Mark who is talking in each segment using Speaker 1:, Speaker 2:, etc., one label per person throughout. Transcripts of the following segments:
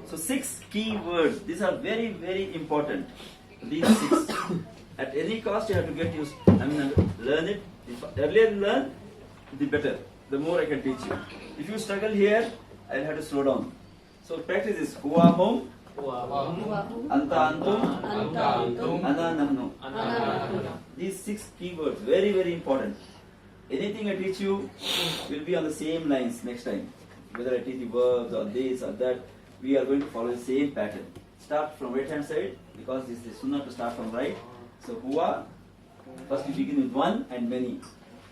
Speaker 1: So 6 key words. These are very, very important. These 6. At any cost, you have to get used. Learn it. If earlier you learn, the better. The more I can teach you. If you struggle here, I'll have to slow down. So practice this. Huwa hum, anta antum, ana nahnu. These 6 key words, very, very important. Anything I teach you will be on the same lines next time. Whether I teach the verbs or this or that, we are going to follow the same pattern. Start from right hand side because this is sunnah to start from right. So huwa, first you begin with one and many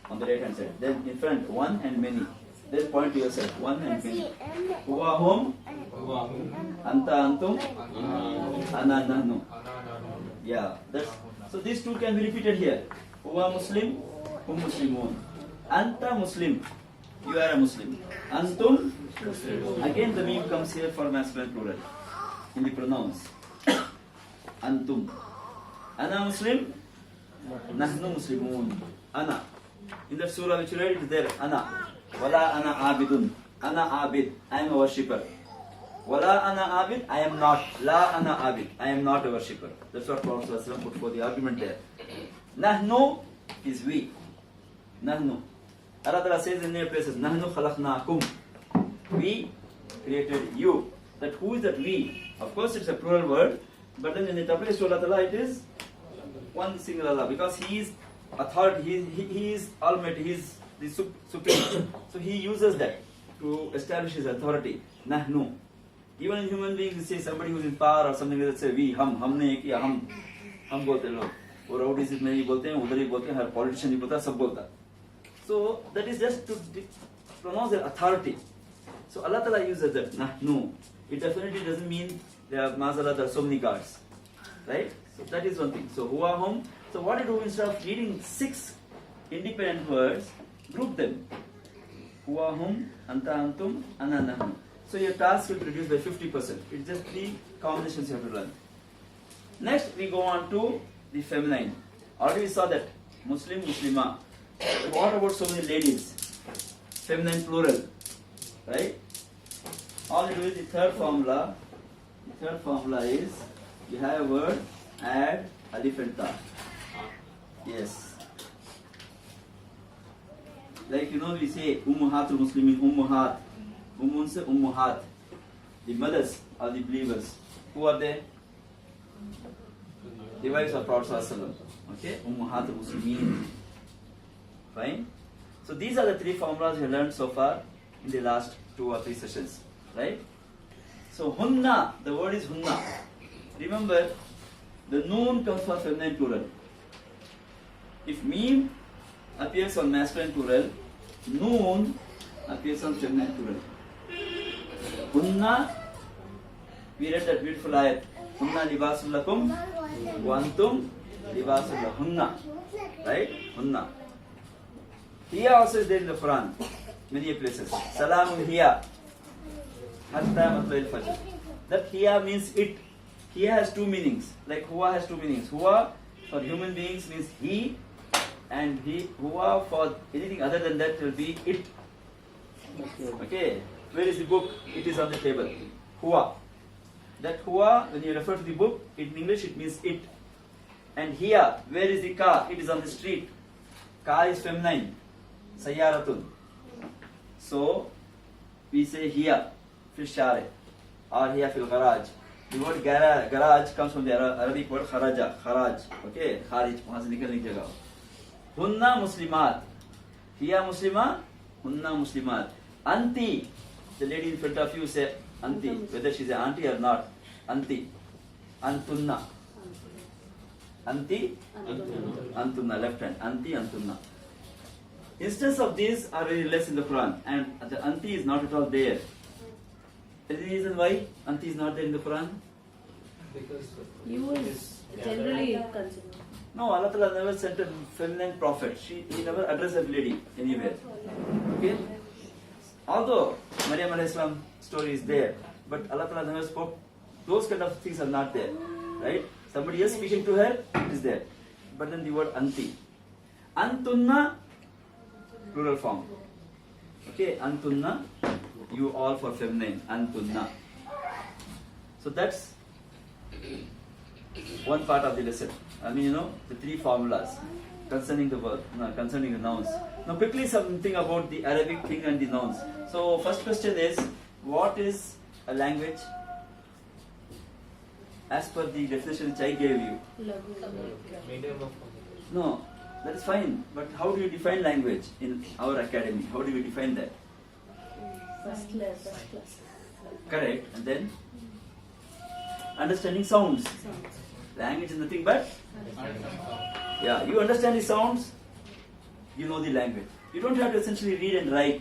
Speaker 1: on the right hand side. Then in front one and many. Then point to yourself one and many. Huwa hum, anta antum, ana nahnu. Yeah, so these two can be repeated here. Huwa Muslim, hum Muslimun. Anta Muslim, you are a Muslim. Antum, again the meme comes here for masculine plural in the pronouns. Antum. Ana Muslim, nahnu Muslimun. Ana. In that surah which you read, it is there. Ana. Wala ana abidun. Ana abid. I am a worshipper. Wala ana abid. I am not. La ana abid. I am not a worshipper. That's what Prophet ﷺ put for the argument there. Nahnu is we. Nahnu. Allah Ta'ala says in many places, Nahnu khalaqnaakum. We created you. That who is that we? Of course it's a plural word, but then when it applies to Allah Ta'ala, it is one single Allah, because He is authority, He is Almighty, He is the Supreme. So He uses that to establish His authority. Nahnu. Even in human beings, we say somebody who is in power or something like that, say we, हमने ये किया, हम बोलते लोग. और rowdies में भी बोलते हैं, उधर ही बोलते हैं, हर पॉलिटिशियन ही बोलता है, सब बोलता है. So that is just to pronounce their authority. So Allah Ta'ala uses that, nahnu. It definitely doesn't mean there are, mazallah, there are so many gods. Right? So that is one thing. So huwa hum. So what you do instead of reading 6 independent words, group them. Huwa hum, anta antum, ana nahnu. So your task will be reduced by 50%. It's just 3 combinations you have to learn. Next we go on to the feminine. Already we saw that Muslim, Muslima. What about so many ladies? Feminine plural. Right? All you do is the third formula. The third formula is you have a word, add alif and ta. Yes. Like we say Ummuhatul Muslimin, Ummuhat. Ummun se Ummuhat. The mothers are the believers. Who are they? The wives of Prophet ﷺ. Okay? Ummuhatul Muslimin. Fine? So these are the 3 formulas we learned so far in the last 2 or 3 sessions. Right? So hunna, the word is hunna. Remember, the noon comes for feminine plural. If meme appears on masculine plural, noon appears on feminine plural. Hunna, we read that beautiful ayat. Hunna libasul lakum wa antum libasul lahunna. Right? Hunna. Here also is there in the Quran, many places. Salamun hiya. Hatta matla'il fajr. That hiya means it. Hiya has 2 meanings. Like huwa has 2 meanings. Huwa for human beings means he, and huwa for anything other than that will be it. Okay. Where is the book? It is on the table. Huwa. That huwa, when you refer to the book, in English it means it. And hiya, where is the car? It is on the street. Car is feminine. Sayyaratun. So we say hiya fil share or hiya fil garage. The word garage comes from the Arabic word kharaja, kharaj. Okay, kharij, वहाँ से निकलने की जगह. Hunna muslimat. Hiya muslima, hunna muslimat. Anti, the lady in front of you say anti, whether she is an auntie or not. Anti, antunna. Anti, antunna, left hand. Anti, antunna. Instances of these are very less in the Quran, and the anti is not at all there. Is the reason why anti is not there in the Quran?
Speaker 2: Because
Speaker 3: You is generally considered.
Speaker 1: No, Allah Ta'ala never sent a feminine prophet. He never addressed a lady anywhere. Okay? Although Maryam alayhi salam story is there, but Allah Ta'ala never spoke. Those kind of things are not there. Right? Somebody else speaking to her, it is there. But then the word anti. Antunna, plural form. Okay, antunna, you all for feminine, antunna. So that's one part of the lesson. I mean, the three formulas concerning the verb, concerning the nouns. Now, quickly something about the Arabic thing and the nouns. So, first question is, what is a language? As per the definition which I gave you.
Speaker 2: Medium of
Speaker 1: No, that is fine. But how do you define language in our academy? How do we define that?
Speaker 3: First class.
Speaker 1: Correct. And then understanding sounds.
Speaker 3: Sounds.
Speaker 1: Language is nothing but yeah. You understand the sounds, you know the language. You don't have to essentially read and write.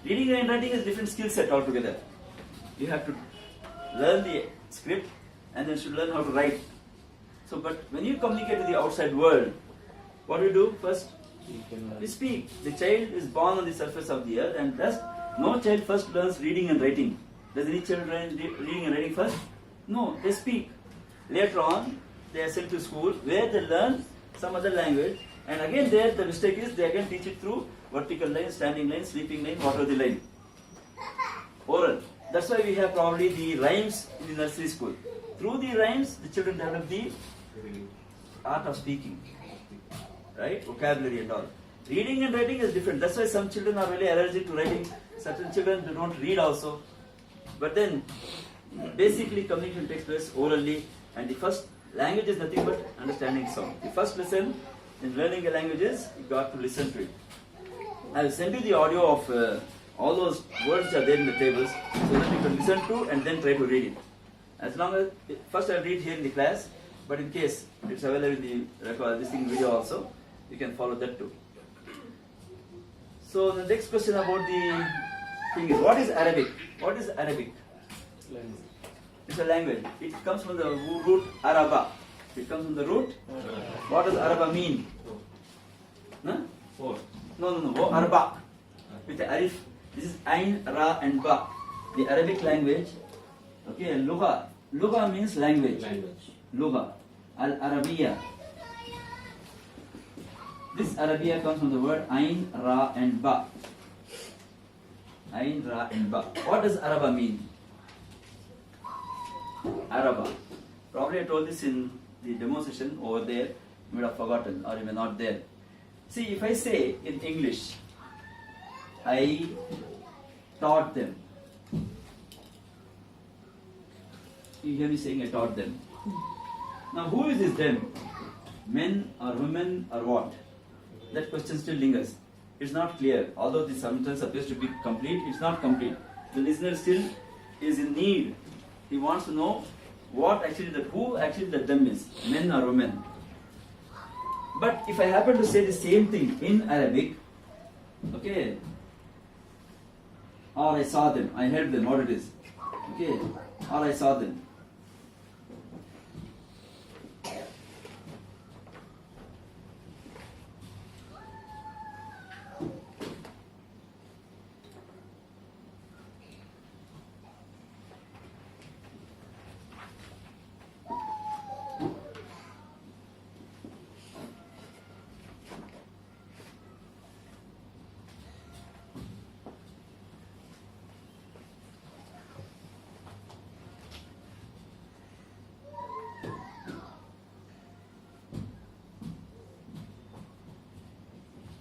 Speaker 1: Reading and writing is a different skill set altogether. You have to learn the script and then should learn how to write. So, but when you communicate to the outside world, what do you do first? You speak. The child is born on the surface of the earth, and thus no child first learns reading and writing. Does any child learn reading and writing first? No, they speak. Later on, they are sent to school where they learn some other language, and again there the mistake is they again teach it through vertical line, standing line, sleeping line, what are the line? Oral. That's why we have probably the rhymes in the nursery school. Through the rhymes, the children develop the art of speaking, right? Vocabulary and all. Reading and writing is different. That's why some children are really allergic to writing. Certain children do not read also. But then, basically communication takes place orally, and the first language is nothing but understanding sound. The first lesson in learning a language is you got to listen to it. I will send you the audio of all those words that are there in the tables so that you can listen to and then try to read it. As long as, first I will read here in the class, but in case it's available in the listening video also, you can follow that too. So the next question about the thing is, what is Arabic? What is Arabic? It's a language. It comes from the root Araba. It comes from the root. What does Araba mean? Huh?
Speaker 2: four.
Speaker 1: No. Arba. With the Arif. This is Ain, Ra and Ba. The Arabic language. Okay, Lugha. Lugha means language. Lugha. Al-Arabiya. This Arabiya comes from the word Ain, Ra and Ba. Ain, Ra and Ba. What does Araba mean? Araba. Probably I told this in the demo session over there. You may have forgotten or you may not there. See, if I say in English, I taught them. You hear me saying I taught them. Now who is this them? Men or women or what? That question still lingers. It's not clear. Although the sentence appears to be complete, it's not complete. The listener still is in need. He wants to know what actually who actually the them is, men or women. But if I happen to say the same thing in Arabic, okay, or I saw them, I heard them, what it is, okay, or I saw them.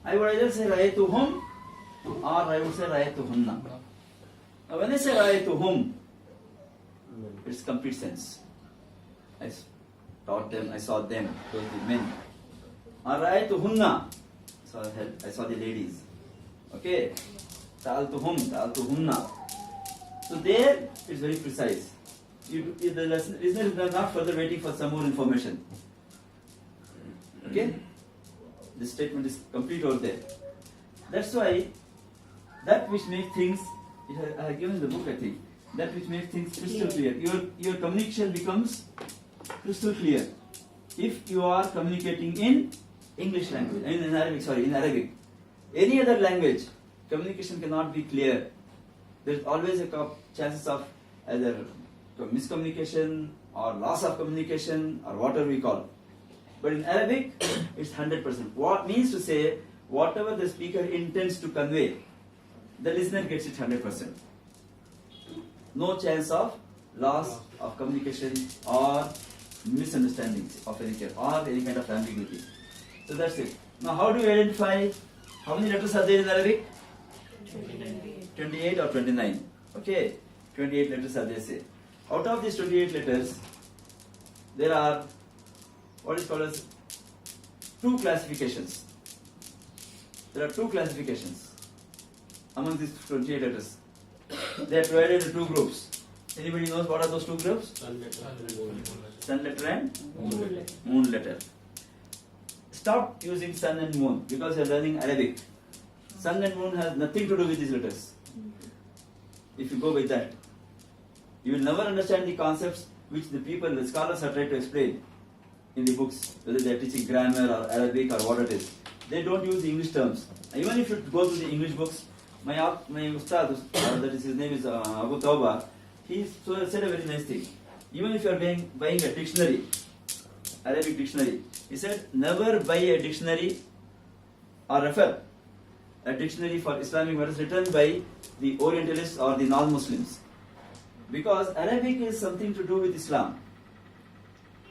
Speaker 1: I would either say Ra'aytuhum or I would say Ra'aytuhunna. Now when I say Ra'aytuhum, it's complete sense. I taught them, I saw them, those the men. Or Ra'aytuhunna, so I saw the ladies. Okay? Ta'altuhunna. So there it's very precise. The listener is not further waiting for some more information. Okay? This statement is complete over there. That's why that which makes things, I have given the book I think, that which makes things crystal clear. Your communication becomes crystal clear if you are communicating in English language, in Arabic. Any other language, communication cannot be clear. There is always a chances of either miscommunication or loss of communication or whatever we call. But in Arabic, it's 100%. What means to say, whatever the speaker intends to convey, the listener gets it 100%. No chance of loss of communication or misunderstandings of any kind or any kind of ambiguity. So that's it. Now how do you identify how many letters are there in Arabic? 28 or 29. Okay, 28 letters are there, say. Out of these 28 letters, there are what is called as two classifications. There are two classifications among these 28 letters. They are divided into two groups. Anybody knows what are those two groups? Sun letter and moon letter. Stop using sun and moon because you are learning Arabic. Sun and moon has nothing to do with these letters. If you go by that, you will never understand the concepts which the people, the scholars are trying to explain in the books, whether they are teaching grammar or Arabic or what it is. They don't use the English terms. Even if you go to the English books, my ustad, that is his name is Abu Tawba, he said a very nice thing. Even if you are buying a dictionary, Arabic dictionary, he said never buy a dictionary or refer a dictionary for Islamic matters written by the Orientalists or the non-Muslims. Because Arabic is something to do with Islam.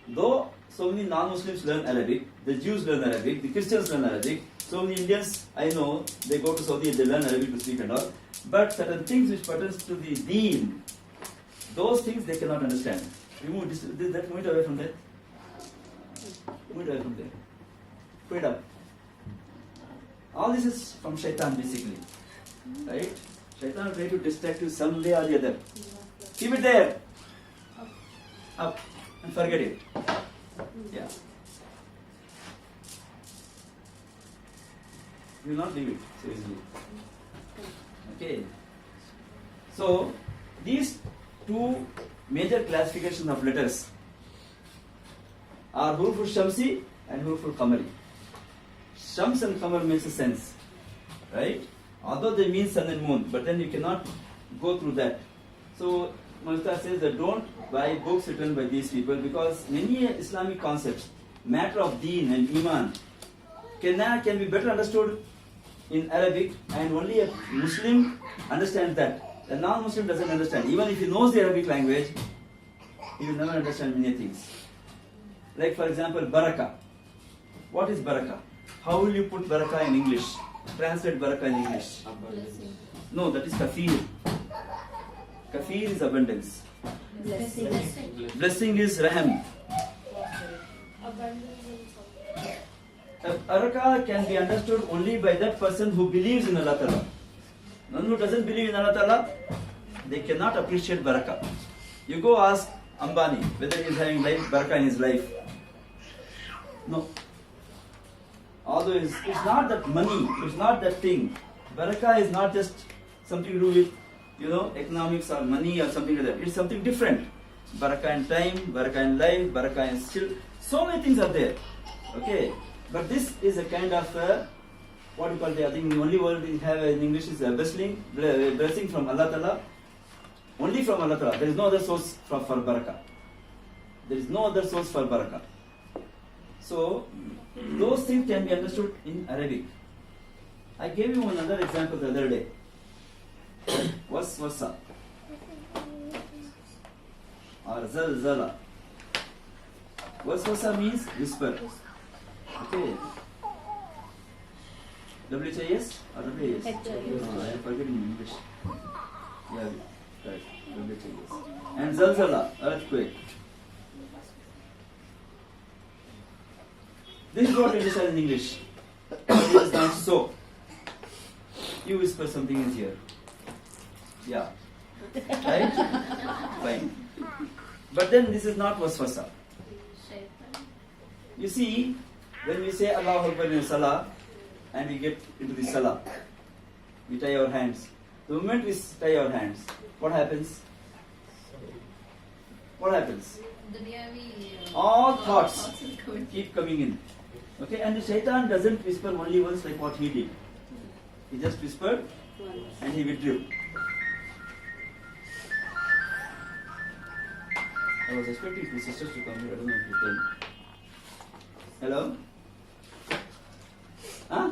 Speaker 1: Though so many non-Muslims learn Arabic, the Jews learn Arabic, the Christians learn Arabic, so many Indians, I know, they go to Saudi and they learn Arabic to speak and all, but certain things which pertains to the deen, those things they cannot understand. Remove that, move it away from there. Move it away from there. Put it up. All this is from shaitan basically. Right? Shaitan will try to distract you some way or the other. Keep it there. Up. And forget it. Yeah. You will not leave it so easily. Okay. So, these two major classifications of letters are Huruful Shamsi and Huruful Qamari. Shams and Qamar makes a sense, right? Although they mean sun and moon, but then you cannot go through that. So, Multa says that don't buy books written by these people because many Islamic concepts, matter of deen and iman, can be better understood in Arabic and only a Muslim understands that. A non-Muslim doesn't understand. Even if he knows the Arabic language, he will never understand many things. Like for example, barakah. What is barakah? How will you put barakah in English? Translate barakah in English. No, that is kafir. Kafir is abundance. Blessing is raham. Barakah can be understood only by that person who believes in Allah Ta'ala. None who doesn't believe in Allah Ta'ala, they cannot appreciate barakah. You go ask Ambani whether he is having barakah in his life. No. Although it's not that money, it's not that thing. Barakah is not just something to do with, economics or money or something like that. It's something different. Barakah in time, barakah in life, barakah in skill. So many things are there. Okay. But this is a kind of, what you call it, I think the only word we have in English is a blessing from Allah Ta'ala. Only from Allah Ta'ala. There is no other source for barakah. There is no other source for barakah. So, those things can be understood in Arabic. I gave you another example the other day. Waswasa or zalzala. Waswasa means whisper. Okay. WHIS or WHIS? I am forgetting English. Yeah, right. WHIS. And zalzala, earthquake. This is what we understand in English. But it is not so. You whisper something in here. Yeah. Right? Fine. But then this is not waswasa. You see, when we say Allahu Akbar in Salah and we get into the Salah, we tie our hands. The moment we tie our hands, what happens? What happens? All thoughts keep coming in. Okay, and the shaitan doesn't whisper only once like what he did. He just whispered and he withdrew. I was expecting two sisters to come here. I don't know if you can. Hello? Huh?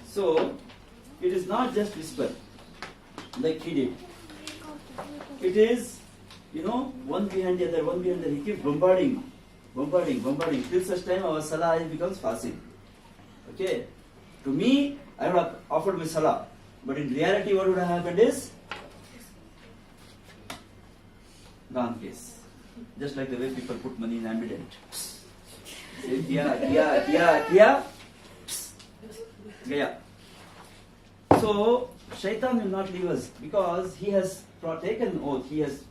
Speaker 1: So, it is not just whisper, like he did. It is, one behind the other, one behind the other. He keeps bombarding. Till such time our salah becomes fasid. Okay? To me, I would have offered my salah. But in reality, what would have happened is gone case. Just like the way people put money in ambident. Say, Kia. Gaya. So, Shaitan will not leave us because he has taken an oath. He has,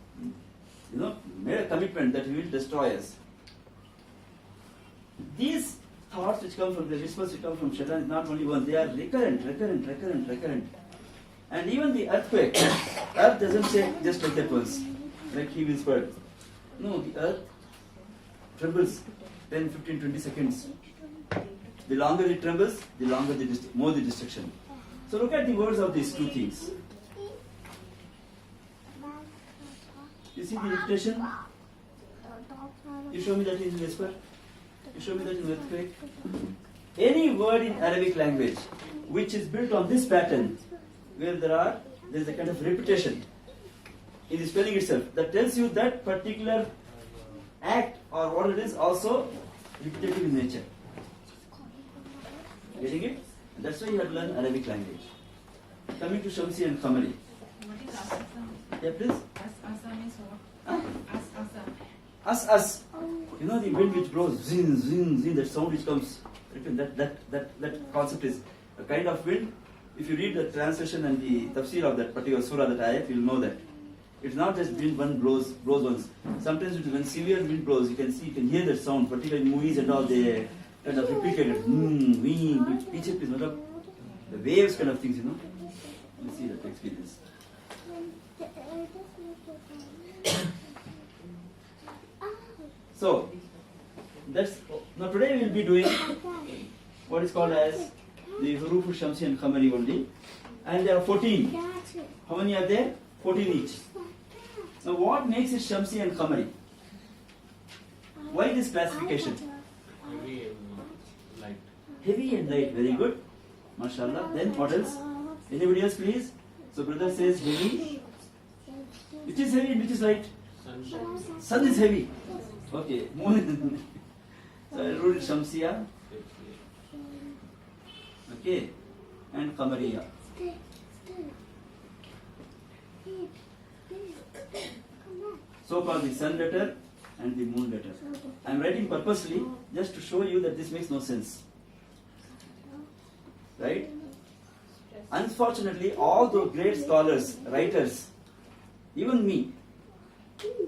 Speaker 1: made a commitment that he will destroy us. These thoughts which come from the whispers which come from Shaitan is not only one, they are recurrent. And even the earthquake, earth doesn't shake just like that once, like he whispered. No, the earth trembles 10, 15, 20 seconds. The longer it trembles, the longer more the destruction. So look at the words of these two things. You see the repetition? You show me that in whisper. You show me that in earthquake. Any word in Arabic language which is built on this pattern, where there is a kind of repetition in the spelling itself, that tells you that particular act or what it is also repetitive in nature. Getting it? That's why you have to learn Arabic language. Coming to Shamsi and Qamari.
Speaker 2: What is asa?
Speaker 1: Yeah, please.
Speaker 2: Asa means what?
Speaker 1: Huh?
Speaker 2: Asa.
Speaker 1: Us. You know the wind which blows, zin, zin, zin, that sound which comes. That concept is a kind of wind. If you read the translation and the tafsir of that particular surah, that ayat, you'll know that. It's not just wind, one blows once. Sometimes when severe wind blows, you can hear that sound, particularly in movies and all, they kind of replicate it. The waves kind of things, You see that experience. So, now today we will be doing what is called as the Huruf Shamsi and Qamari only. And there are 14. How many are there? 14 each. Now what makes it Shamsi and Qamari? Why this classification?
Speaker 4: Heavy and light.
Speaker 1: Heavy and light, very good. MashaAllah. Then what else? Anybody else please? So brother says heavy. Which is heavy and which is light?
Speaker 4: Sunshine.
Speaker 1: Sun is heavy. Okay. Moon. So I wrote it Shamsiya. Okay. And Qamariya. So called the sun letter and the moon letter. I am writing purposely just to show you that this makes no sense. Right? Unfortunately, all the great scholars, writers, even me,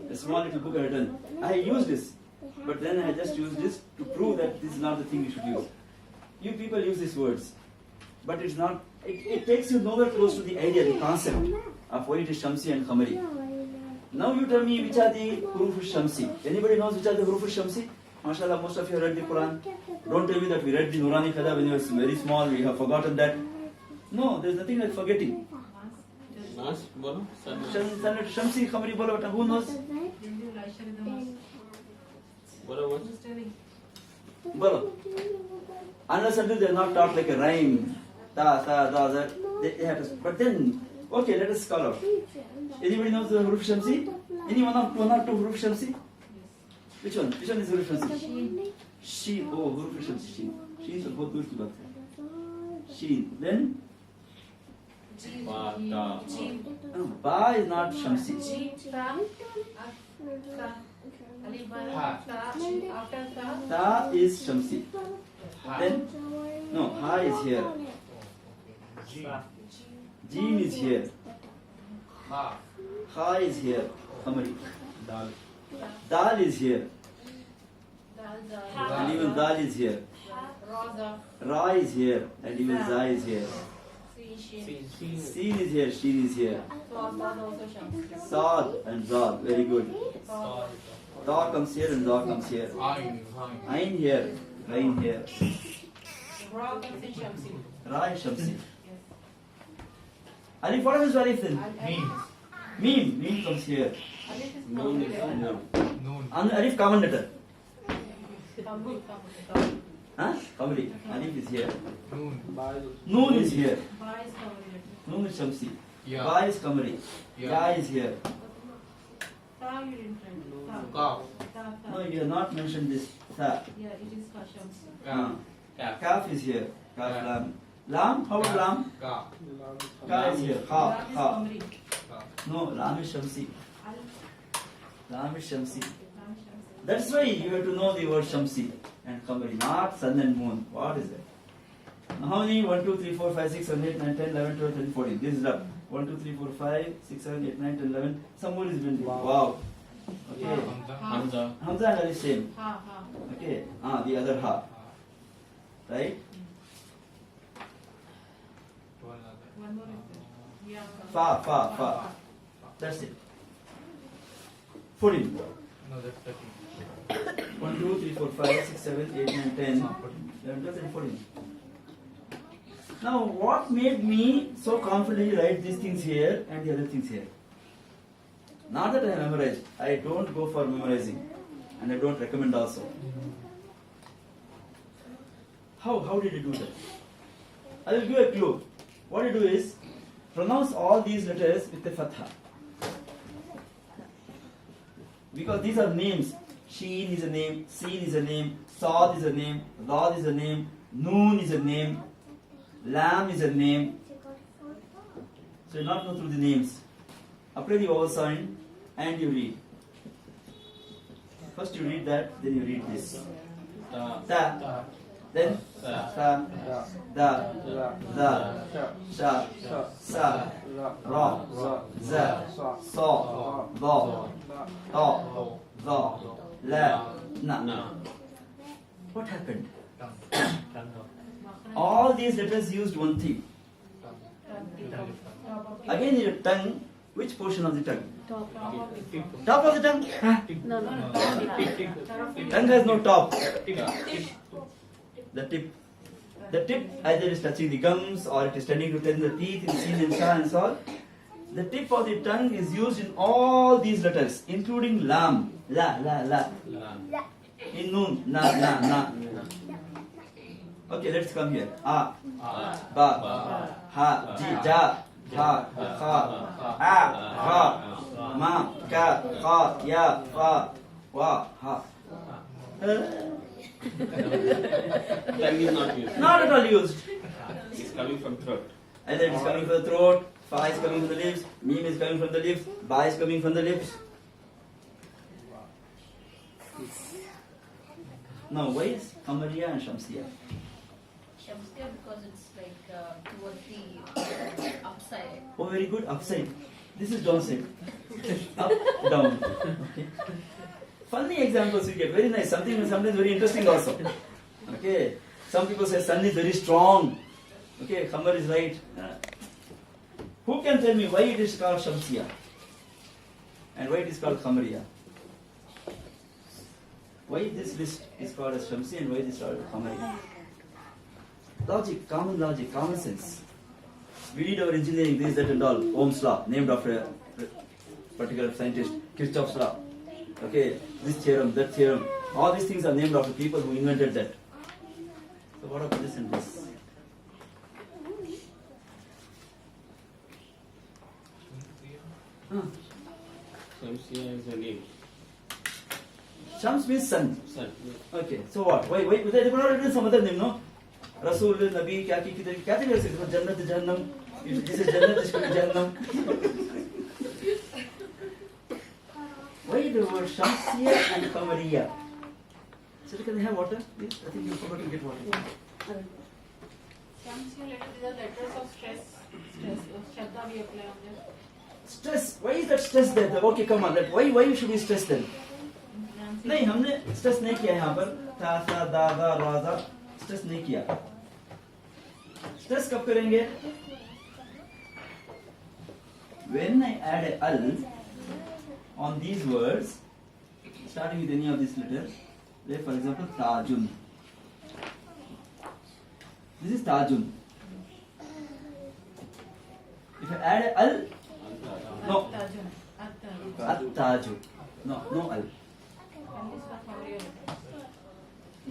Speaker 1: a small little book I have done, I used this. But then I just used this to prove that this is not the thing you should use. You people use these words. But it's not, it takes you nowhere close to the idea, the concept of why it is Shamsi and Qamari. Now you tell me which are the Huruf Shamsi. Anybody knows which are the Huruf Shamsi? MashaAllah, most of you have read the Quran. Don't tell me that we read the Nurani Khada when you were very small, we have forgotten that. No, there's nothing like forgetting.
Speaker 4: Nas, bolo,
Speaker 1: Shamsi, Qamari, bolo, who knows?
Speaker 4: bolo what?
Speaker 1: Bolo. Unless until they are not taught like a rhyme. Ta, da, they have to. But then, okay, let us call out. Anybody knows the Huruf Shamsi? Any one or two Huruf Shamsi? Which one? Which one is Huruf Shamsi? Sheen. Oh, Huruf Shamsi. Sheen. Sheen is बहुत दूर की बात है. Sheen. Then?
Speaker 4: Ba, ta.
Speaker 1: No, Ba is not Shamsi. Ta is Shamsi. Then? No, Ha is here. Jim is here. Ha is here. Qamari.
Speaker 4: Dal.
Speaker 1: Dal is here. And even Dal is here. Ra is here. And even Za is here. Seen is here. Sheen is here. Saad and Zaad. Very good. Da comes here and Da comes here. Ain here. Rain here. Ra is Shamsi. Alif, what is Alif then? Meme. Meme comes here.
Speaker 4: Noon is here.
Speaker 1: And Alif common letter. Huh? Qamari. Alif is here. Noon is here. Noon is Shamsi.
Speaker 4: Ya.
Speaker 1: Ba is Kamari.
Speaker 4: Ya.
Speaker 1: Ya is here.
Speaker 2: Ta you didn't write.
Speaker 4: Kaf.
Speaker 2: Ta.
Speaker 1: No, you have not mentioned this. Tha.
Speaker 2: Yeah, it is Shamsi.
Speaker 1: Ah.
Speaker 4: Kaf.
Speaker 1: Kaf is here. Kaf
Speaker 4: Yeah.
Speaker 1: lam. Lam, how about lam?
Speaker 4: Ka.
Speaker 1: Ka is here. Ha,
Speaker 2: Lam is
Speaker 1: ha.
Speaker 2: Qamari.
Speaker 4: Ka.
Speaker 1: No, lam is Shamsi.
Speaker 2: Al.
Speaker 1: Lam is Shamsi.
Speaker 2: Lam Shamsi.
Speaker 1: That's why you have to know the word Shamsi and Kamari, not sun and moon. What is that? Now how many? 1, 2, 3, 4, 5, 6, 7, 8, 9, 10, 11, 12, 13, 14. This is up. 1, 2, 3, 4, 5, 6, 7, 8, 9, 10, 11. Some more is been there. Wow. Okay.
Speaker 4: Hamza.
Speaker 1: Hamza and Ali same.
Speaker 2: Ha, ha.
Speaker 1: Okay. Ah, the other ha. Right?
Speaker 2: One more is there. Yeah.
Speaker 1: Fa, fa, fa. That's it. 14.
Speaker 4: No, that's 13.
Speaker 1: 1, 2, 3, 4, 5, 6, 7, 8, 9, 10, 11, 12, 13, 14. Now, what made me so confidently write these things here and the other things here? Not that I memorized. I don't go for memorizing, and I don't recommend also. How did you do that? I will give a clue. What you do is pronounce all these letters with the fatha. Because these are names. Sheen is a name, Seen is a name, Saad is a name, Dad is a name, Noon is a name, Lam is a name. So you not know through the names. Apply the vowel sign and you read. First you read that, then you read this.
Speaker 4: Ta.
Speaker 1: Ta, then sa, da, sha, sa, ra, za, sa, da, ta, da, la, na.
Speaker 4: Na.
Speaker 1: What happened?
Speaker 4: Tongue.
Speaker 1: All these letters used one thing. Again, your tongue. Which portion of the tongue?
Speaker 3: Top.
Speaker 1: Top of the tongue.
Speaker 3: No.
Speaker 1: Tongue has no top. The tip. The tip either is touching the gums or it is tending to touch the teeth in sin and sha and so on. The tip of the tongue is used in all these letters, including lam, la,
Speaker 4: La.
Speaker 1: in noon, na. Okay, let's come here. A, ba, ha, ji, ja, ha, kha, a, ha, ma, ka, kha, ya, fa, wa, ha.
Speaker 4: Tongue is not used.
Speaker 1: Not at all used.
Speaker 4: It's coming from throat.
Speaker 1: Either it is coming from the throat, fa is coming from the lips, mim is coming from the lips, ba is coming from the lips. Now, why is Amariya and Shamsiya?
Speaker 5: Shamsiya because it's like towards the upside.
Speaker 1: Oh, very good. Upside. This is downside. Up, down. Okay. Funny examples you get. Very nice. Something sometimes very interesting also. Okay. Some people say sun is very strong. Okay, Khamar is right. Who can tell me why it is called Shamsiya? And why it is called Khamariya? Why this list is called as Shamsi and why this is called Khamariya? Logic, common sense. We did our engineering, this, that and all. Ohm's law, named after a particular scientist. Kirchhoff's law. Okay, this theorem, that theorem. All these things are named after people who invented that. So what about this and this? Huh.
Speaker 4: Shamsiya is a name.
Speaker 1: Shams means sun.
Speaker 4: Sun.
Speaker 1: Okay, so what? Why? They could not written some other name, no? Rasul, Nabi, kya thing is it? Jannat, Jahannam. If this is Jannat, this could be Jahannam. Why the word Shamsiya and Kamariya? So can they have water? Please? I think you forgot to get water.
Speaker 2: Shamsiya letter, these are letters of stress. Shadda we apply on them.
Speaker 1: Stress. Why is that stress there? Okay, come on. That why should we stress then? नहीं हमने stress नहीं किया यहाँ पर था सा दा दा रा दा स्ट्रेस नहीं किया स्ट्रेस कब करेंगे when I add a al on these words starting with any of these letters like for example tajun this is tajun if I add a al no at taju no al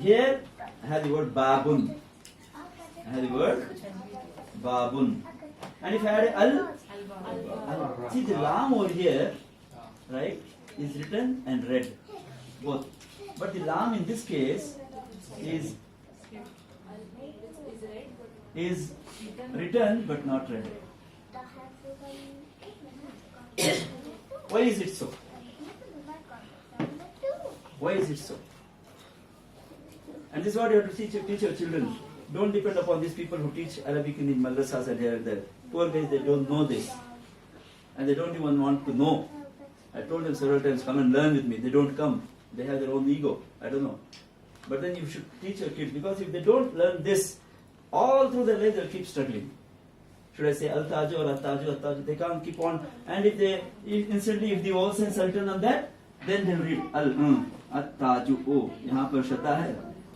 Speaker 1: here I have the word babun. I have the word babun. And if I add al,
Speaker 2: Alba.
Speaker 1: see the lam over here, right, is written and read, both. But the lam in this case is written but not read. Why is it so? Why is it so? And this is what you have to teach your children. Don't depend upon these people who teach Arabic in the madrasas and here and there. Poor guys, they don't know this. And they don't even want to know. I told them several times, come and learn with me. They don't come. They have their own ego. I don't know. But then you should teach your kids, because if they don't learn this, all through their life they'll keep struggling. Should I say al-taju or al-taju, al-taju? They can't keep on. And if the all sense are written on that, then they'll read al-taju, oh, yahan par shadda hai.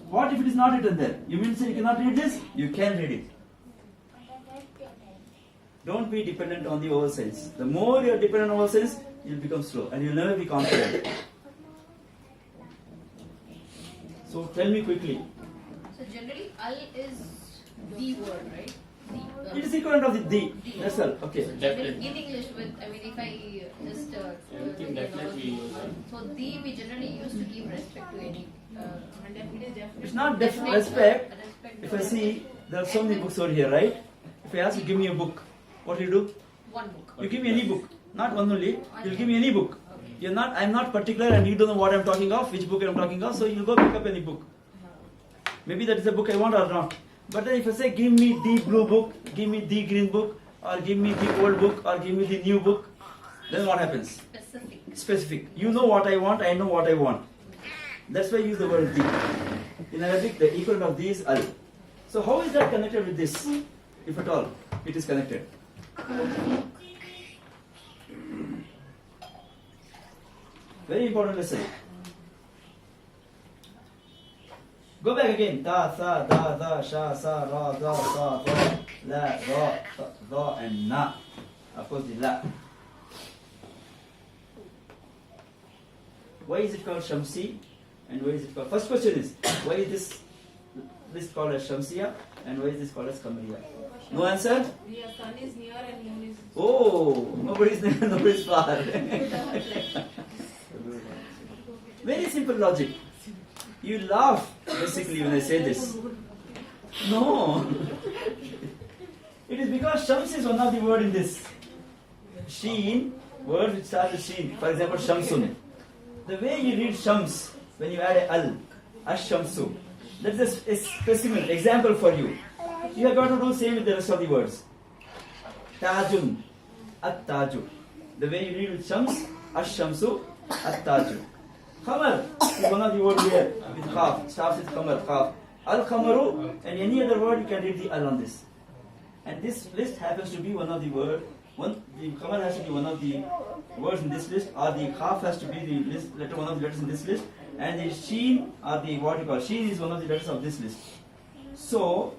Speaker 1: What if it is not written there? You mean to say you cannot read this? You can read it. Don't be dependent on the vowel sense. The more you are dependent on vowel sense, you'll become slow and you'll never be confident. So tell me quickly.
Speaker 5: So generally, al is the word, right?
Speaker 1: It is equivalent of the. That's all. Okay.
Speaker 5: Generally, in English, if I just
Speaker 4: Everything definitely use that.
Speaker 5: so the we generally used to give respect to any.
Speaker 2: And it is definitely.
Speaker 1: It's not
Speaker 5: Definitely,
Speaker 1: respect.
Speaker 5: respect
Speaker 1: If
Speaker 5: to
Speaker 1: I see there are so many books over here, right? If I ask you, give me a book, what do you do?
Speaker 5: one book.
Speaker 1: You give me any book, not one only. You'll give me any book.
Speaker 5: Okay.
Speaker 1: I'm not particular, and you don't know what I'm talking of, which book I'm talking of. So you'll go pick up any book. Maybe that is the book I want or not. But then if I say, give me the blue book, give me the green book, or give me the old book, or give me the new book, then what happens?
Speaker 5: Specific.
Speaker 1: Specific. You know what I want, I know what I want. That's why I use the word the. In Arabic, the equivalent of the is al. So how is that connected with this? If at all, it is connected. Very important lesson. Go back again. Da, sa, da, da, sha, sa, ra, da, sa, ra, la, ra, ta, da, and na. Of course, the la. Why is it called Shamsi? And why is it called? First question is, why is this called as Shamsiya? And why is this called as Kamariya? No answer?
Speaker 2: Your sun is near and moon is.
Speaker 1: Oh, nobody's there, nobody's far. Very simple logic. You laugh basically when I say this. No. It is because Shams is one of the word in this. Sheen, word which starts with Sheen. For example, Shamsun. The way you read Shams, when you add a al, ash-shamsu, that is a specimen, example for you. You have got to do the same with the rest of the words. Tajun, at-taju. The way you read with Shams, ash-shamsu, at-taju. Khamar is one of the words here with khaf. Starts with khamar, khaf. Al-khamaru, and any other word you can read the al on this. And this list happens to be one of the word. The khamar has to be one of the words in this list, or the khaf has to be the list, one of the letters in this list, and the sheen or the what you call sheen is one of the letters of this list. So,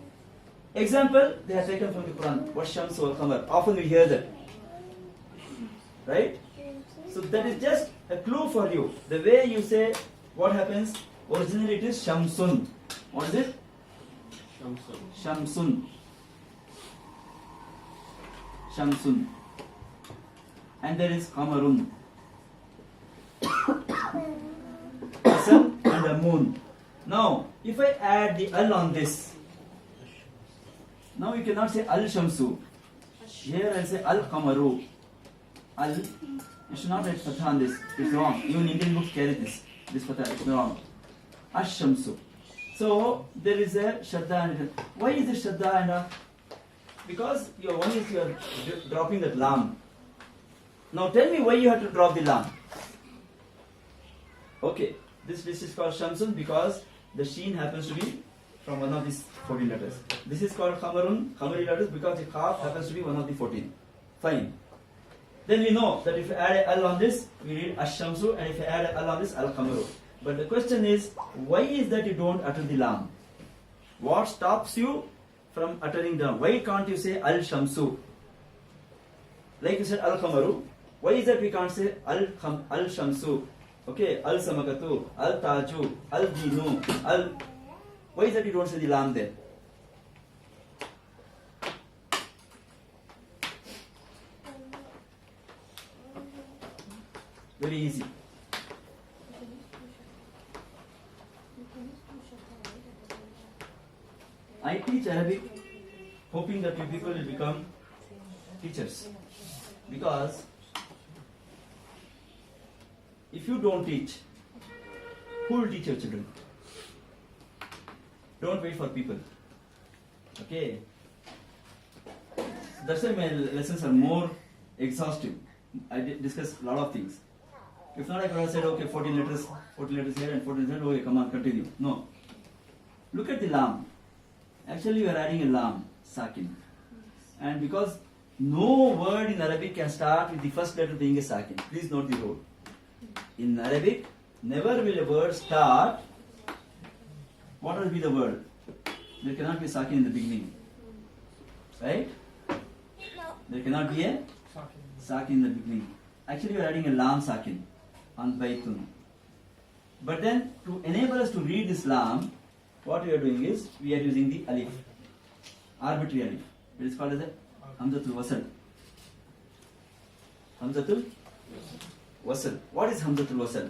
Speaker 1: example they are taken from the Quran. Washamsu wal qamar. Often we hear that, right? So that is just a clue for you. The way you say what happens, originally it is Shamsun. What is it? Shamsun. Shamsun. And there is Qamarun. The sun and the moon. Now, if I add the al on this, now you cannot say al Shamsu. Here I say al Qamaru. Al. You should not write fatha on this. It's wrong. Even Indian books carry this. This fatha is wrong. Ash Shamsu. So there is a shadda and a. Why is it shadda and a? Because you are dropping that lam. Now tell me why you have to drop the lam. Okay, this list is called Shamsun because the sheen happens to be from one of these 14 letters. This is called Khamarun, Khamari letters because the khaf happens to be one of the 14. Fine. Then we know that if you add al on this, we read Ash-Shamsu, and if you add al on this, Al-Khamaru. But the question is, why is that you don't utter the lam? What stops you from uttering down? Why can't you say Al-Shamsu? Like you said Al-Khamaru. Why is that we can't say Al-Shamsu? Okay, Al-Samakatu, Al-Taju, Al-Dinu, Al... Why is that you don't say the lam there? Very easy. I teach Arabic hoping that you people will become teachers. Because if you don't teach, who will teach your children? Don't wait for people. Okay? That's why my lessons are more exhaustive. I discuss a lot of things. If not, I could have said, okay, 14 letters here and 14 letters, okay, come on, continue. No. Look at the lam. Actually, you are adding a lam, sakin. And because no word in Arabic can start with the first letter being a sakin. Please note the rule. In Arabic, never will a word start. What will be the word? There cannot be sakin in the beginning. Right? There cannot be a sakin in the beginning. Actually, you are adding a lam sakin on baitun. But then, to enable us to read this lam, what we are doing is, we are using the alif. Arbitrary alif. It is called as a Hamzatul Wasal. Hamzatul Wasal. What is Hamzatul Wasal?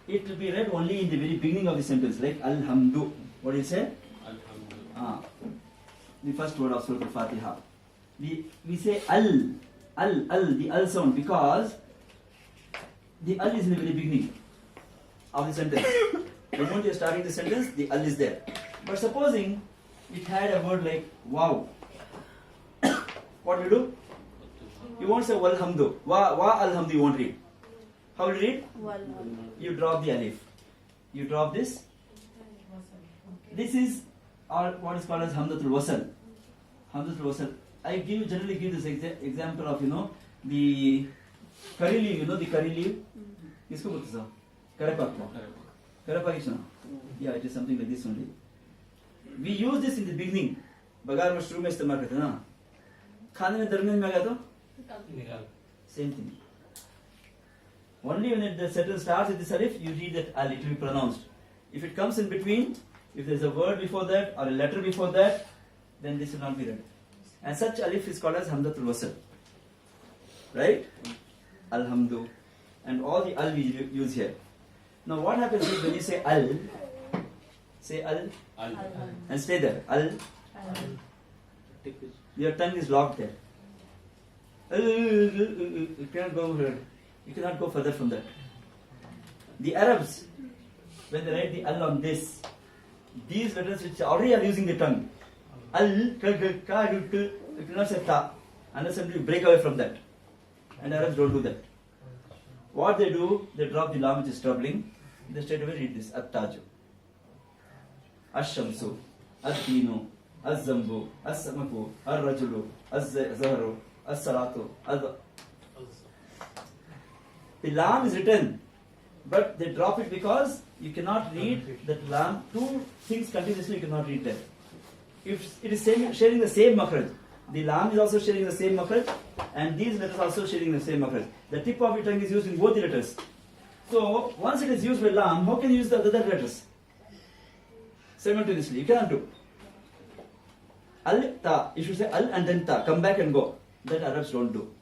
Speaker 1: It will be read only in the very beginning of the sentence, like Alhamdu. What do you say?
Speaker 4: Alhamdulillah.
Speaker 1: The first word of Surah Al-Fatiha. We say the al sound, because the al is in the very beginning of the sentence. The moment you are starting the sentence, the al is there. But supposing it had a word like wow, what will you do? You won't say walhamdu. Wa alhamdu you won't read. How will you read? You drop the alif. You drop this. This is what is called as Hamzatul Wasal. Hamzatul Wasal. I generally give this example of, the curry leaf, the curry leaf. Kisko bolte sa? Karapak. Karapak is no? Yeah, it is something like this only. We use this in the beginning. Bagar mein shuru mein istemal karte na. Khane mein darmiyan mein aa gaya to? Same thing. Only when the sentence starts with this alif, you read that al, it will be pronounced. If it comes in between, if there is a word before that or a letter before that, then this will not be read. And such alif is called as Hamzatul Wasal. Right? Alhamdu. And all the al we use here. Now what happens is when you say al, and stay there. Al. Your tongue is locked there. You cannot go further. You cannot go further from that. The Arabs, when they write the al on this, these letters which already are using the tongue, al, you cannot say ta, unless you break away from that. And Arabs don't do that. What they do, they drop the lam which is troubling, they straight away read this, at-taju, ash-shamsu, ad-dinu, az-zambu, as-samaku, ar-rajulu, az-zaharu, as-salatu, the lam is written, but they drop it because you cannot read that lam, two things continuously you cannot read that. If it is sharing the same makhraj, the lam is also sharing the same makhraj, and these letters also sharing the same makhraj. The tip of your tongue is used in both the letters. So once it is used with lam, how can you use the other letters simultaneously? You cannot do. Al ta, you should say al and then ta, come back and go. That Arabs don't do.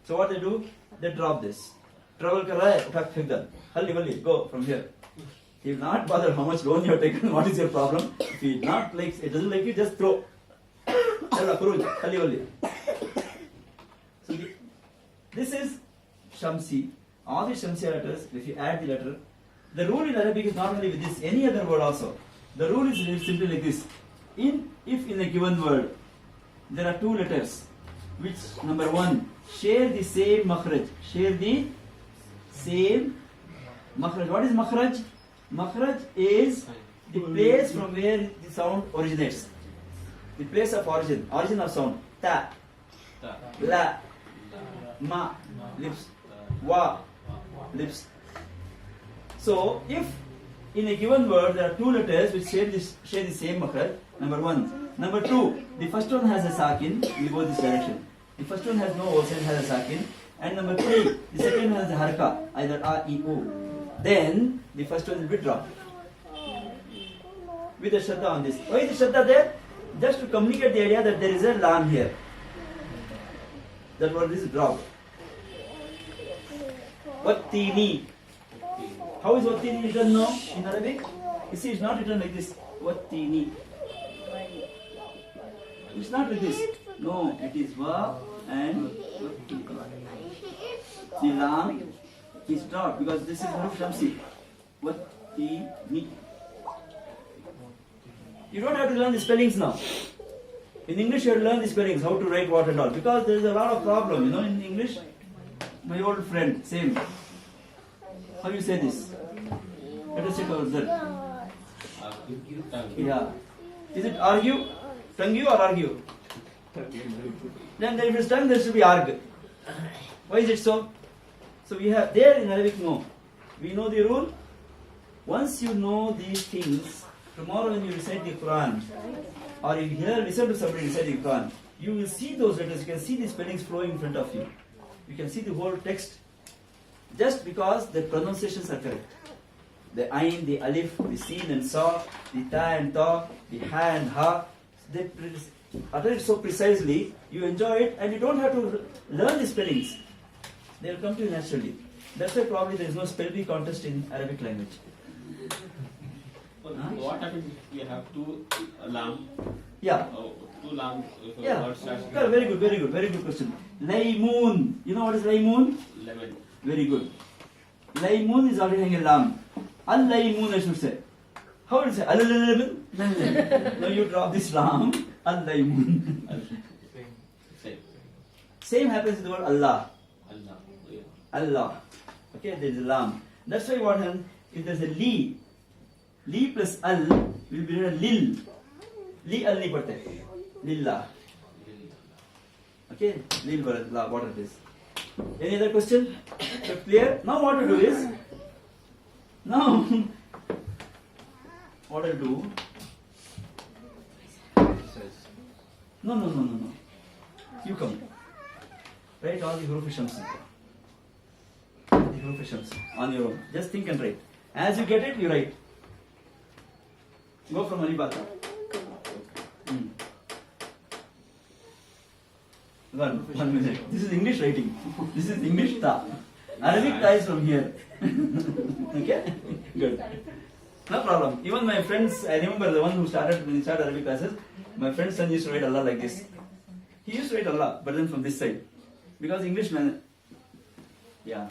Speaker 1: So what they do? They drop this. Travel kar raha hai, uthak phek dal. Halli, go from here. He will not bother how much loan you have taken, what is your problem. If he not likes, it doesn't like it, just throw. So this is Shamsi. All the Shamsi letters, if you add the letter, the rule in Arabic is not only with this, any other word also. The rule is simply like this. If in a given word, there are two letters, which number one, share the same makhraj. Share the same makhraj. What is makhraj? Makhraj is the place from where the sound originates. The place of origin of sound. Ta, la, ma, lips, wa, lips. So, if in a given word there are two letters which share the same makhraj, number one. Number two, the first one has a sakin, we go this direction. The first one has no vowel, it has a sakin. And number three, the second one has a harka, either a, e, o. Then the first one will be dropped. With a shadda on this. Why is the shadda there? Just to communicate the idea that there is a lam here. That word is dropped. Wattini. How is wattini written now in Arabic? You see, it's not written like this. Wattini. It's not like this. No, it is wa and wattini. The lam is dropped because this is huruf shamsi. Wattini. You don't have to learn the spellings now. In English, you have to learn the spellings, how to write what and all. Because there is a lot of problem, you know, in English. My old friend, same. How you say this? Let us check our Z. Yeah. Is it argue? Tangu or argue? Then if it's tongue, there should be arg. Why is it so? So we have there in Arabic, no. We know the rule. Once you know these things, tomorrow when you recite the Quran, or you listen to somebody recite the Quran, you will see those letters, you can see the spellings flowing in front of you. You can see the whole text just because the pronunciations are correct. The ain, the alif, the sin and sa, the ta and ta, the ha and ha, they utter it so precisely, you enjoy it and you don't have to learn the spellings. They will come to you naturally. That's why probably there is no spell bee contest in Arabic language.
Speaker 4: What happens if we have two lam?
Speaker 1: Yeah.
Speaker 4: Two lam.
Speaker 1: Yeah.
Speaker 4: Word starts with
Speaker 1: Very good question. Laymoon. You know what is laymoon?
Speaker 4: lemon.
Speaker 1: Very good. Laymoon is already having a lam. Al-laymoon I should say. How would you say? Al-laymoon? No, you drop this lam. Al-laymoon.
Speaker 4: Same.
Speaker 1: Same happens with the word Allah.
Speaker 4: Allah. Yeah.
Speaker 1: Allah. Okay, there is a lam. That's why what happens, if there is a li plus al will be written lil. Li al nahi padte. Lillah. Okay, lil what it is. Any other question? So clear? Now what to do is, what I'll do, no. You come. Write all the huruf shamsi. The huruf shamsi on your own. Just think and write. As you get it, you write. Go from Alibata. One minute. This is English writing. This is English ta. Arabic ta is from here. Okay? Good. No problem. Even my friends, I remember the one who started when he started Arabic classes, my friend's son used to write Allah like this. He used to write Allah, but then from this side. Because English man. Yeah.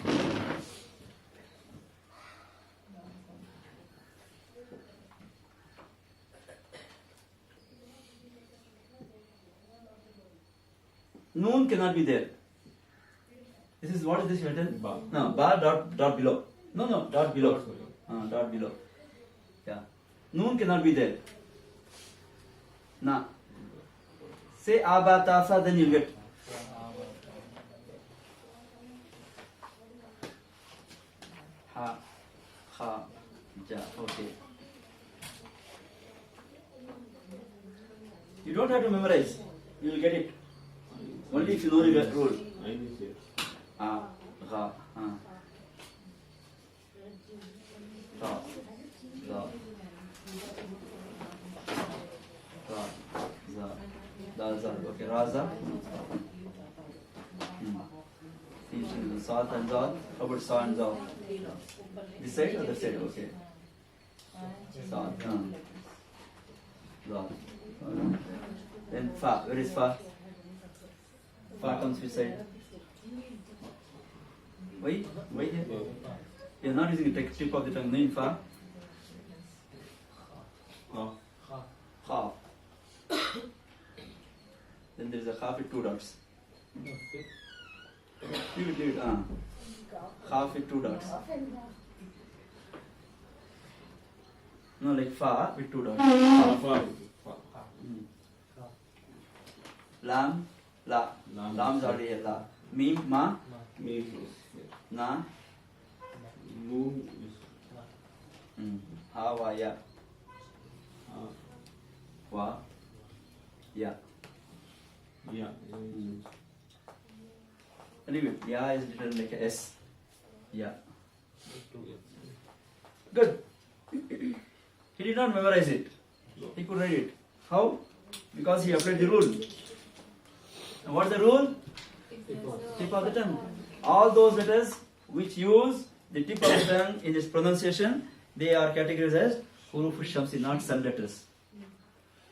Speaker 1: Noon cannot be there. This is what is this written?
Speaker 4: Ba.
Speaker 1: No, ba dot below. No, dot below. Dot below. Yeah. Noon cannot be there. Na. Say abatasa, then you get. Ha. Ha. Ja. Okay. You don't have to memorize. You will get it. Only if you know the rule. Ga. Ra. Za. Ra. Za. Da. Za. Okay. Raza. Salt and Zal. How about Sa and Zal? This side or that side? Okay. Salt. Zal. Then Fa. Where is Fa? Fa comes which side? Why here? You're not using the tip of the tongue. Name Fa. Ha. Then there is a half with two dots. Leave it. Half with two dots. No, like Fa with two dots. Lam. La. Lam's already here. La. Mim. Ma. Na. Ha. Wa. Ya. Wa. Ya. Anyway, Ya is written like a S. Ya. Good. He did not memorize it. He could write it. How? Because he applied the rule. And what is the rule? Tip of the tongue. All those letters which use the tip of the tongue in its pronunciation, they are categorized as huruf shamsi, not sun letters.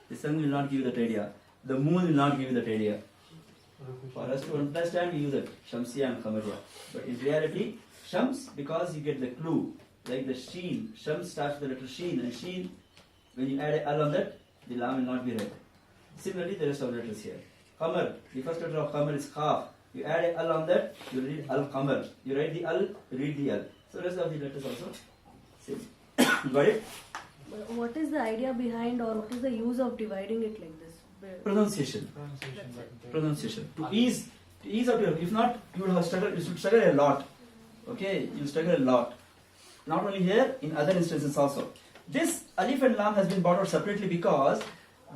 Speaker 1: The sun will not give you that idea. The moon will not give you that idea. For us to understand, we use it, Shamsiya and Qamariya. But in reality, Shams, because you get the clue, like the sheen. Shams starts with the letter sheen, and sheen, when you add a al on that, the lam will not be read. Similarly, the rest of the letters here. Qamar, the first letter of Qamar is Qaf. You add a al on that, you read al-Qamar. You write the al, you read the al. So rest of the letters also same. Got it?
Speaker 3: But what is the idea behind, or what is the use of dividing it like this?
Speaker 1: Pronunciation. To ease out your, if not, you would struggle a lot. Okay, you will struggle a lot. Not only here, in other instances also. This alif and lam has been brought out separately because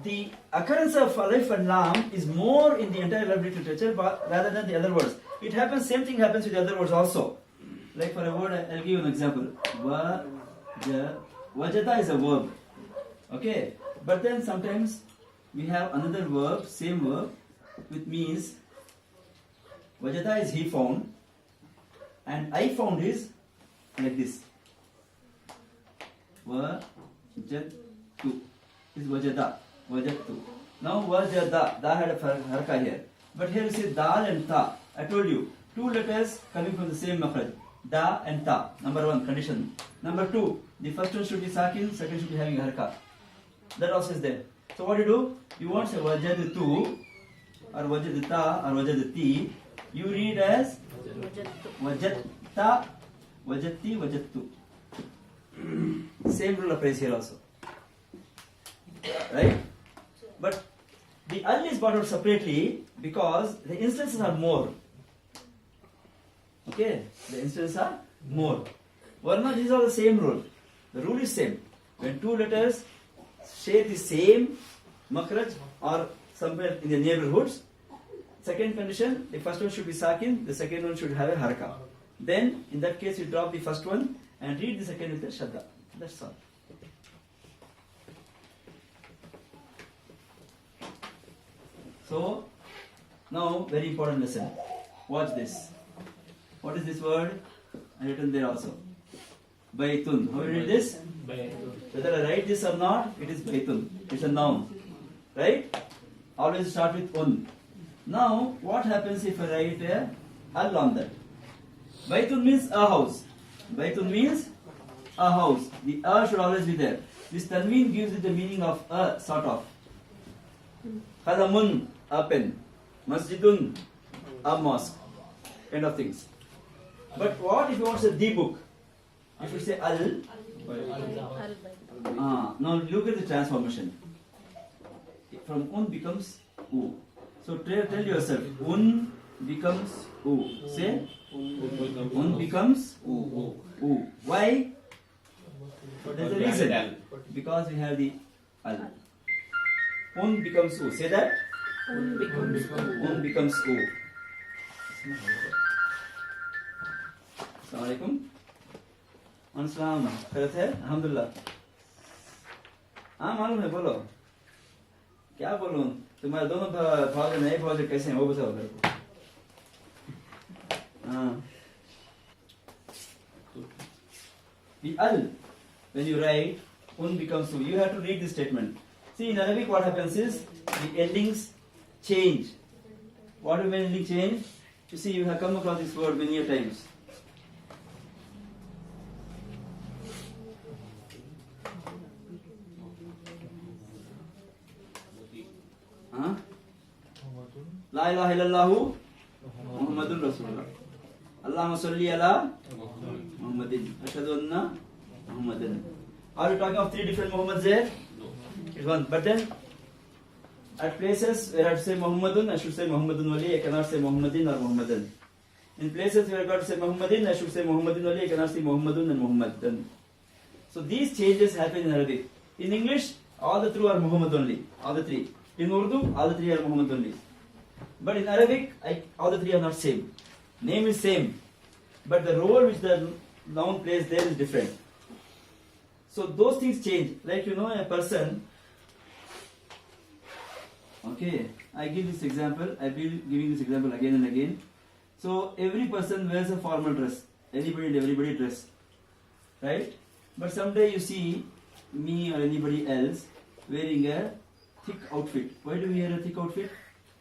Speaker 1: the occurrence of alif and lam is more in the entire Arabic literature rather than the other words. It happens, same thing happens with the other words also. Like for a word, I'll give you an example. Wajada is a verb. Okay, but then sometimes we have another verb, same verb, which means wajada is he found, and I found is like this. Wajadtu is wajada, wajadtu. Now wajada, da had a harka here, but here you see dal and ta. I told you, two letters coming from the same makhraj, da and ta. Number one condition. Number two, the first one should be sakin, second should be having a harka. That also is there. So what do? You won't say wajadtu or wajadta or wajadti. You read as wajadta, wajadti, wajadtu. Same rule applies here also. Right? But the al is brought out separately because the instances are more. Okay? The instances are more. Varna, these are the same rule. The rule is same. When two letters share the same makhraj or somewhere in the neighborhoods, second condition, the first one should be sakin, the second one should have a haraka. Then, in that case, you drop the first one and read the second with the shadda. That's all. So, now, very important lesson. Watch this. What is this word? I written there also. Baitun. How do you read this? Whether I write this or not, it is baitun. It's a noun. Right? Always start with un. Now, what happens if I write a al on that? Baitun means a house. Baitun means a house. The a should always be there. This tanween gives it the meaning of a, sort of. Qalamun, a pen. Masjidun, a mosque. Kind of things. But what if you want to say the book? You should say al. Now look at the transformation. From un becomes u. So tell yourself, un becomes u. Say, un becomes u. Why? There's a reason. Because we have the al. Un becomes u. Say that.
Speaker 3: Un becomes u.
Speaker 1: Un becomes u. Assalamu alaikum. अस्सलाम खैरियत है अल्हम्दुलिल्लाह हाँ मालूम है बोलो क्या बोलूं तुम्हारे दोनों भाग नए भाग कैसे हैं वो बताओ मेरे को हाँ the al when you write un becomes u you have to read this statement. See in Arabic what happens is the endings change. What do you mean ending change? You see you have come across this word many times. La ilaha illallahu Muhammadun Rasulullah. Allahumma salli ala Muhammadin. Ashhadu anna Muhammadan. Are you talking of three different Muhammads there? It's one. But then, at places where I have to say Muhammadun, I should say Muhammadun wali. I cannot say Muhammadin or Muhammadan. In places where I got to say Muhammadin, I should say Muhammadin wali. I cannot say Muhammadun and Muhammadan. So these changes happen in Arabic. In English, all the three are Muhammad only. All the three. In Urdu, all the three are Muhammad only. But in Arabic, all the three are not same. Name is same, but the role which the noun plays there is different. So those things change. Like a person. Okay, I give this example. I will giving this example again and again. So every person wears a formal dress. anybody and everybody dress, right? But someday you see me or anybody else wearing a thick outfit. Why do we wear a thick outfit?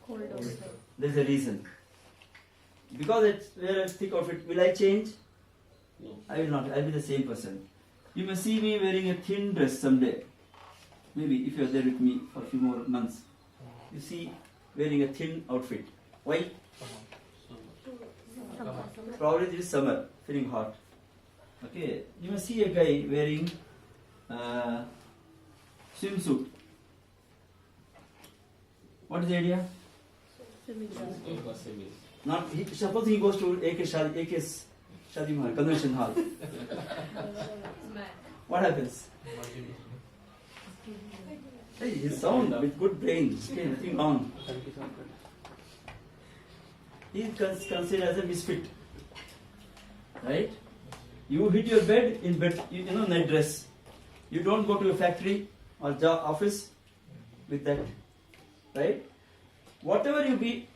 Speaker 3: Cold outside.
Speaker 1: There's a reason. Because it's wear a thick outfit, will I change?
Speaker 4: No.
Speaker 1: I will not. I'll be the same person. You may see me wearing a thin dress someday. Maybe if you're there with me for a few more months. You see wearing a thin outfit. Why? Probably this summer, feeling hot. Okay, you may see a guy wearing swimsuit. What is the idea? Not suppose he goes to AK's Shadi Mahal, convention hall. What happens? Hey, he's sound with good brain. Okay, nothing wrong. He is considered as a misfit. Right? You hit your bed in bed, you know, night dress. You don't go to a factory or job office with that. Right? Whatever you be,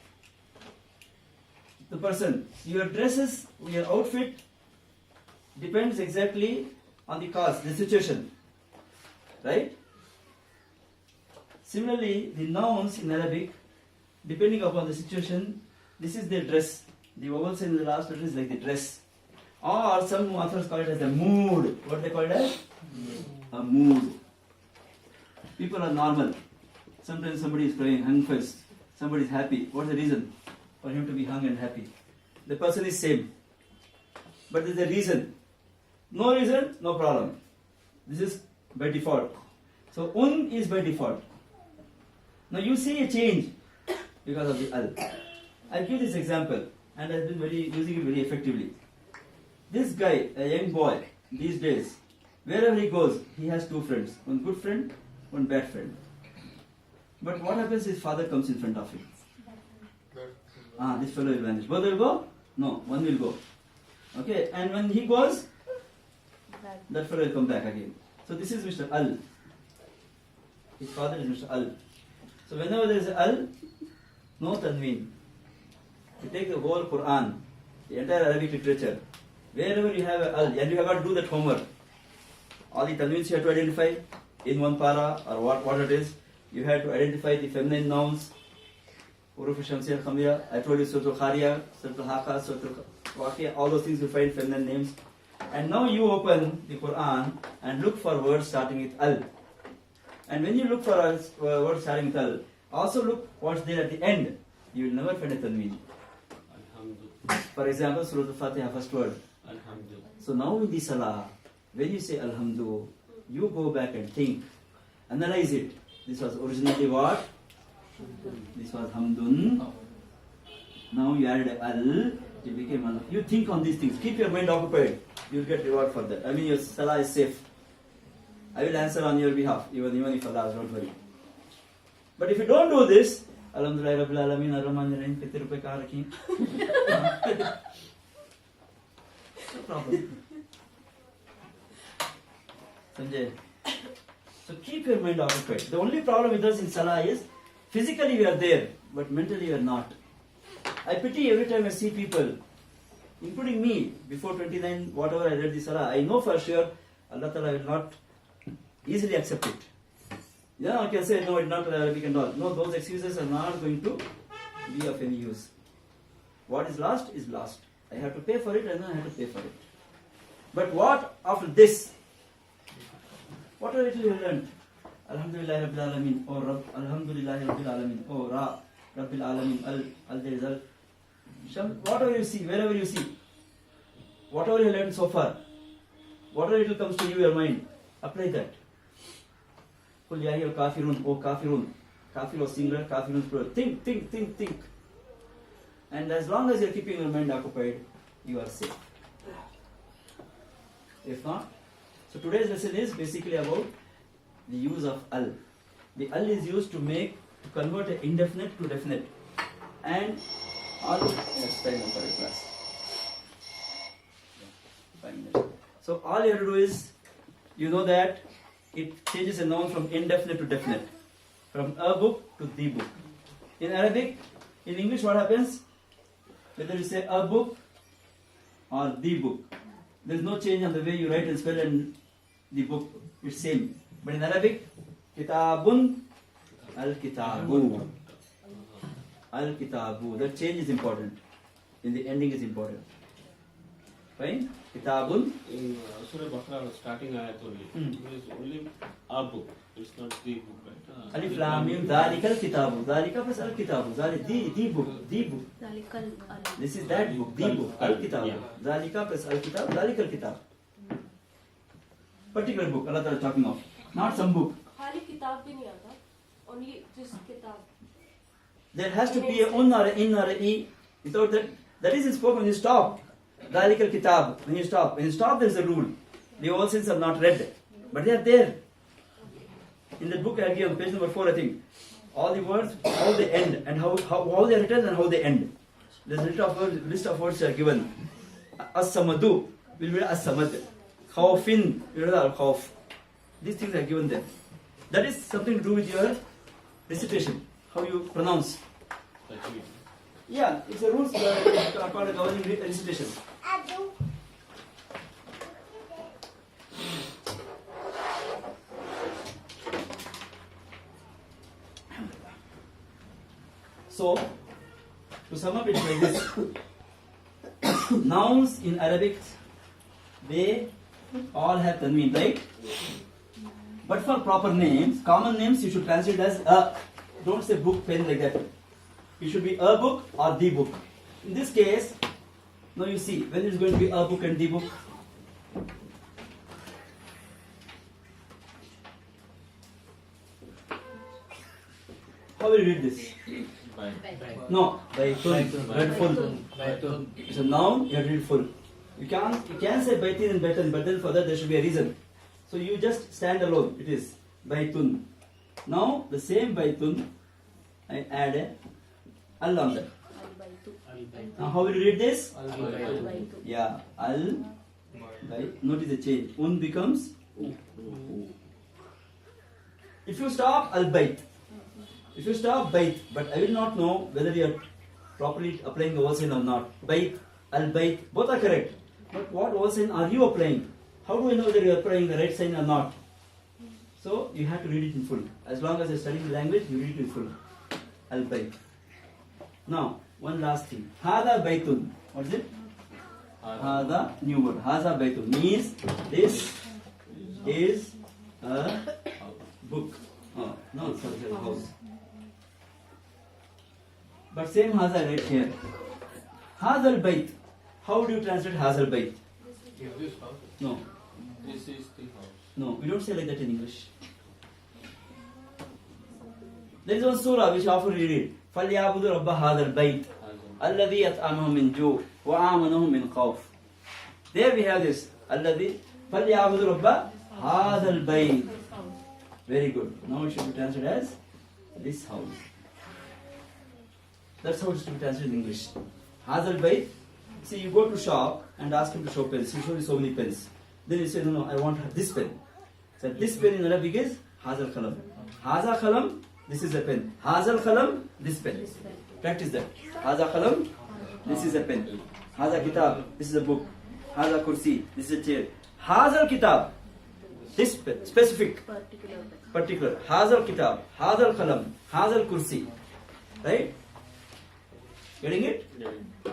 Speaker 1: the person, your dresses, your outfit depends exactly on the cause, the situation. Right? Similarly, the nouns in Arabic, depending upon the situation, this is their dress. The vowels in the last letter is like the dress. Or some authors call it as a mood. What they call it as? A mood. People are normal. Sometimes somebody is crying, hung first. Somebody is happy. What's the reason for him to be hung and happy? The person is same. But there is a reason. No reason, no problem. This is by default. So is by default. Now you see a change because of the al. I'll give this example, and I've been using it very effectively. This guy, a young boy, these days, wherever he goes, he has two friends. One good friend, one bad friend. But what happens is father comes in front of him. This fellow will vanish. Both will go? No, one will go. Okay, and when he goes, that fellow will come back again. So this is Mr. Al. His father is Mr. Al. So whenever there is al, no tanween. You take the whole Quran, the entire Arabic literature, wherever you have a al, and you have got to do that homework. All the tanweens you have to identify in one para or what it is. You have to identify the feminine nouns. Huruf Shamsiyah Khamira. I told you Surah Khariya, Surah Haqa, Surah Waqiya, all those things you find feminine names. And now you open the Quran and look for words starting with al. And when you look for words starting with al, also look what's there at the end. You will never find a tanween. For example, Surah Al-Fatiha, first word. So now in the Salah, when you say Alhamdu, you go back and think, analyze it. This was originally what? This was Hamdun. Now you added al, it became Allah. You think on these things. Keep your mind occupied. You will get reward for that. I mean, your Salah is safe. I will answer on your behalf, even if Allah, don't worry. But if you don't do this, Alhamdulillah Rabbil Alameen Ar-Rahman Ar-Rahim, 50 rupees kahan rakhi? No problem. Sanjay. So keep your mind occupied. The only problem with us in Salah is, physically we are there, but mentally we are not. I pity every time I see people, including me, before 29, whatever I read the Salah, I know for sure Allah Ta'ala will not easily accept it. Yeah, I can say, no, it's not Arabic and all. No, those excuses are not going to be of any use. What is lost is lost. I have to pay for it and then I have to pay for it. But what after this? What are it you learned? Alhamdulillah Rabbil Alameen. Oh, Alhamdulillah Rabbil Alameen. Oh, Rabbil Alameen. Al-There is Al. Whatever you see, wherever you see, whatever you learned so far, whatever it comes to you, your mind, apply that. Qul ya ayyuhal kafirun, oh kafirun. Kafir was singular, kafirun is plural. Think. And as long as you are keeping your mind occupied, you are safe. If not, so today's lesson is basically about the use of al. The al is used to convert an indefinite to definite. And all that's time for a class. 5 minutes. So all you have to do is, you know that it changes a noun from indefinite to definite, from a book to the book. In Arabic, in English, what happens? Whether you say a book or the book. There is no change on the way you write and spell and the book. It's same. But in Arabic, kitabun, al-kitabu. Al-kitabu. That change is important. In the ending is important. Fine? Kitabun.
Speaker 4: In Surah Baqarah, starting ayat only. It is only a book. It's not the book, right?
Speaker 1: Alif lam mim. Dhalikal kitabu. Dhalika plus al-kitabu. The book. The book.
Speaker 3: Zalikal al.
Speaker 1: This is that book. The book. Al-kitabu.
Speaker 4: Yeah.
Speaker 1: Dhalika plus al-kitab. Dhalikal kitab. Particular book. Allah Ta'ala talking of. Not some book.
Speaker 2: खाली किताब भी नहीं आता, only just किताब.
Speaker 1: There has to be a un or a in or a e. Without that, that is spoken when you stop. Dhalikal kitab. When you stop. When you stop, there is a rule. The all sins are not read. But they are there. In the book I have given, page number 4, I think. All the words, how they end, and how they are written and how they end. There's a list of words are given. As-samadu will be as-samad. Khawfin will be al-khawf. These things are given there. That is something to do with your recitation, how you pronounce.
Speaker 4: Tajweed.
Speaker 1: Yeah, it's a rules called governing recitation. So, to sum up it like this, nouns in Arabic, they all have tanween, right? But for proper names, common names, you should translate as a. Don't say book, pen like that. It should be a book or the book. In this case, now you see, when is going to be a book and the book? How will you read this?
Speaker 4: By.
Speaker 1: No, by full. It's a noun, you have to read full. You can say baitin and baitan, but then for that there should be a reason. So you just stand alone. It is baitun. Now the same baitun, I add a al on that. Now how will you read this? Yeah, al. Notice the change. Un becomes u. If you stop al bait. If you stop bait, but I will not know whether you are properly applying the vowel sign or not. Bait, al bait, both are correct. But what vowel sign are you applying? How do I know whether you are applying the right sign or not? So you have to read it in full. As long as you are studying the language, you read it in full. Al bait. Now, one last thing. Hada baitun. What is it? Hada, new word. Hada baitun means this is a book. Oh, no, sorry, house. But same Haza right here. Hazal bait. How do you translate Hazal bait?
Speaker 6: Is this house?
Speaker 1: No.
Speaker 4: This is the house.
Speaker 1: No, we don't say like that in English. There is one surah which often we read. فَلْيَعْبُدُ رَبَّ هَذَا الْبَيْتِ الَّذِي يَطْعَمَهُم مِّن جُوعٍ وَآمَنَهُم مِّن خَوْفٍ. There we have this. الَّذِي فَلْيَعْبُدُ رَبَّ هَذَا الْبَيْتِ. Very good. Now it should be translated as this house. That's how it should be translated in English. Hazal bayt. See, you go to shop and ask him to show pens. He shows you so many pens. Then you say, no, I want this pen. So this pen in Arabic is Hazal Khalam. Hazal Khalam, this is a pen. Hazal Khalam, this pen. Practice that. Hazal Khalam, this is a pen. Hazal Kitab, this is a book. Hazal Kursi, this is a chair. Hazal Kitab, this pen, specific. Particular. Hazal Kitab, Hazal Khalam, Hazal Kursi. Right? Getting it?
Speaker 4: Yeah.